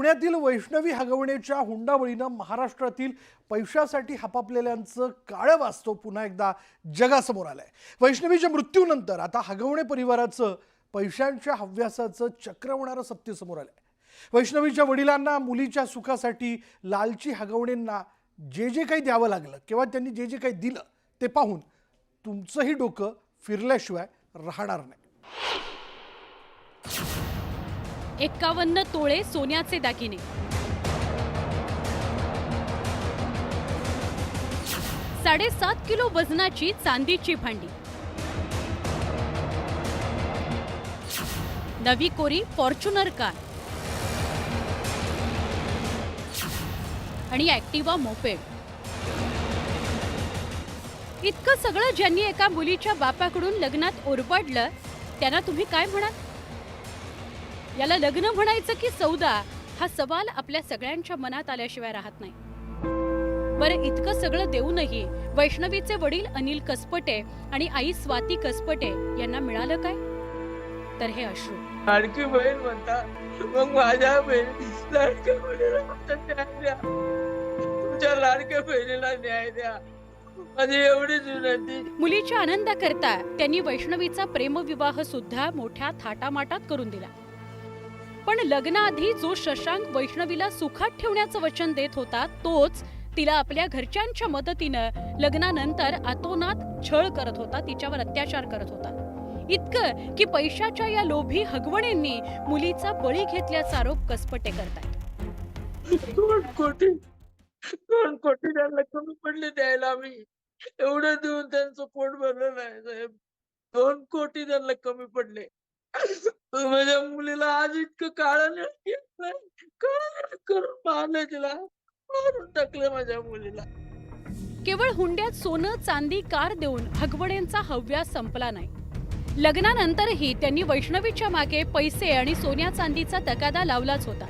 पुण्यातील वैष्णवी हगवणेच्या हुंडाबळीनं महाराष्ट्रातील पैशासाठी हपापलेल्यांचं काळं वास्तव पुन्हा एकदा जगासमोर आलंय। वैष्णवीच्या मृत्यूनंतर आता हगवणे परिवाराचं पैशांच्या हव्यासाचं चक्र होणारं सत्य समोर आलंय। वैष्णवीच्या वडिलांना मुलीच्या सुखासाठी लालची हगवणेंना जे काही द्यावं लागलं किंवा त्यांनी जे काही दिलं ते पाहून तुमचंही डोकं फिरल्याशिवाय राहणार नाही। 51 तोळे सोन्याचे दागिने, 7.5 किलो वजनाची चांदीची भांडी, नवी कोरी फॉर्च्युनर कार आणि ॲक्टिवा मोपेड। इतकं सगळं ज्यांनी एका मुलीच्या बापाकडून लग्नात ओरबाडलं त्यांना तुम्ही काय म्हणाल? याला लग्न म्हणायचं की सौदा, हा सवाल आपल्या सगळ्यांच्या मनात आल्याशिवाय राहत नाही। बरं, इतकं सगळं देऊनही वैष्णवीचे वडील अनिल कसपटे आणि आई स्वाती कसपटे यांना मिळालं काय? तर हे अश्रू। लाडकी बहीण म्हणता, मग माझ्या बहीण लाडक्या बहिणीला न्याय द्या, तुमच्या लाडक्या बहिणीला न्याय द्या, माझी एवढीच विनंती। मुलीच्या आनंदाकरता त्यांनी वैष्णवीचा प्रेमविवाह सुद्धा मोठ्या थाटामाटात करून दिला। पण लग्नाआधी जो शशांक वैष्णवीला सुखात ठेवण्याचं वचन देत होता तोच तिला आपल्या घरच्यांच्या मदतीनं लग्नानंतर आतोनात छळ करत होता, तिच्यावर अत्याचार करत होता। इतकं की पैशाच्या या लोभी हगवणेंनी मुलीचा बळी घेतल्याचा आरोप कसपटे करतात। 2 कोटी त्यांना कमी पडले द्यायला, आम्ही एवढं देऊन त्यांचं पोट भरलं नाही साहेब। 2 कोटी त्यांना कमी पडले। माझ्या मुलीला आज इतकं काळं करून मारलं, तिला मारून टाकलं माझ्या मुलीला। केवळ हुंड्यात सोनं चांदी कार देऊन हगवणेंचा हव्यास संपला नाही। लग्नानंतरही त्यांनी वैष्णवीच्या मागे पैसे आणि सोन्या चांदीचा तगादा लावलाच होता।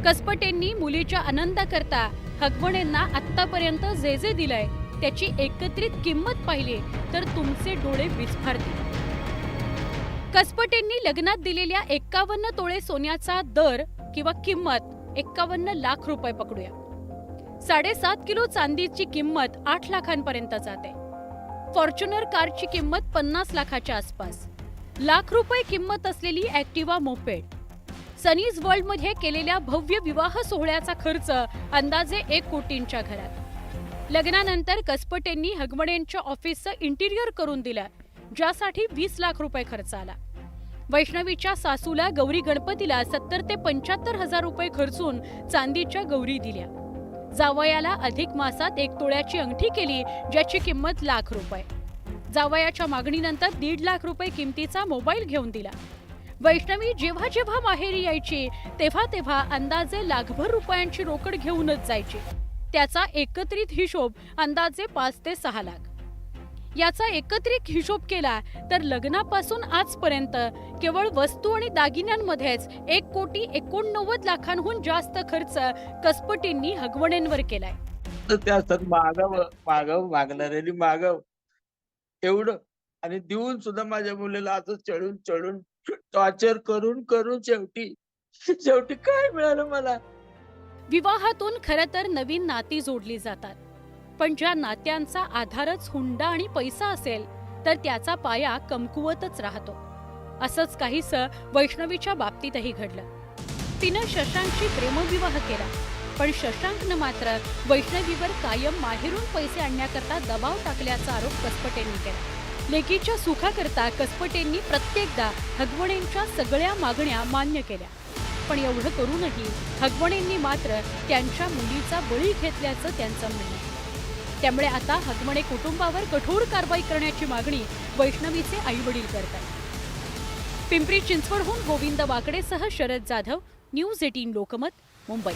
कसपटेंनी मुलीच्या आनंदाकरता हगवणेंना आत्तापर्यंत जे दिलंय त्याची एकत्रित किंमत पाहिली तर तुमचे डोळे विस्फारतील। कसपटेंनी लग्नात दिलेल्या 51 तोळे सोन्याचा दर किंवा किंमत 51 लाख रुपये पकडूया। 7.5 किलो चांदीची किंमत 8 लाखांपर्यंत जाते। फॉर्च्युनर कारची किंमत 50 लाखाच्या आसपास, लाख रुपये किंमत असलेली ॲक्टिवा मोपेड, सनीज वर्ल्ड मध्ये केलेल्या भव्य विवाह सोहळ्याचा खर्च अंदाजे 1 कोटींच्या घरात। लग्नानंतर कसपटेंनी हगवणेंच्या ऑफिसचं इंटिरियर करून दिलं, ज्यासाठी 20 लाख रुपये खर्च आला। वैष्णवीच्या सासूला गौरी गणपतीला 70 ते 75 हजार रुपये खर्चून चांदीच्या गौरी दिल्या। जावयाला अधिक मासात 1 तोळ्याची अंगठी केली, ज्याची किंमत लाख रुपये। जावयाच्या मागणीनंतर 1.5 लाख रुपये किमतीचा मोबाईल घेऊन दिला। वैष्णवी जेव्हा माहेरी यायची तेव्हा अंदाजे लाखभर रुपयांची रोकड घेऊनच जायची। त्याचा एकत्रित हिशोब अंदाजे 5 ते 6 लाख। याचा एकत्रित हिशोब केला तर लग्नापासून आजपर्यंत केवळ वस्तू आणि दागिन्यांमध्येच 1 कोटी 89 लाखांहून जास्त खर्च कसपटेंनी हगवणेंवर केलाय। तर त्या असतात मागणाऱ्यांनी मागव एवढं, आणि देऊन सुद्धा माझ्या मुलीला असं चढून टॉर्चर करून शेवटी काय मिळालं मला? विवाहातून खरं तर नवीन नाती जोडली जातात, पण ज्या नात्यांचा आधारच हुंडा आणि पैसा असेल तर त्याचा पाया कमकुवतच राहतो। असंच काहीसं वैष्णवीच्या बाबतीतही घडलं। तिनं शशांकशी प्रेमविवाह केला, पण शशांकनं मात्र वैष्णवीवर कायम माहेरून पैसे आणण्याकरता दबाव टाकल्याचा आरोप कसपटेंनी केला। लेकीच्या सुखाकरता कसपटेंनी प्रत्येकदा हगवणेंच्या सगळ्या मागण्या मान्य केल्या, पण एवढं करूनही हगवणेंनी मात्र त्यांच्या मुलीचा बळी घेतल्याचं त्यांचं म्हणणं। त्यामुळे आता हगवणे कुटुंबावर कठोर कारवाई करण्याची मागणी वैष्णवीचे आईवडील करतात। पिंपरी चिंचवडहून गोविंद वाकडेसह शरद जाधव, न्यूज 18 लोकमत, मुंबई।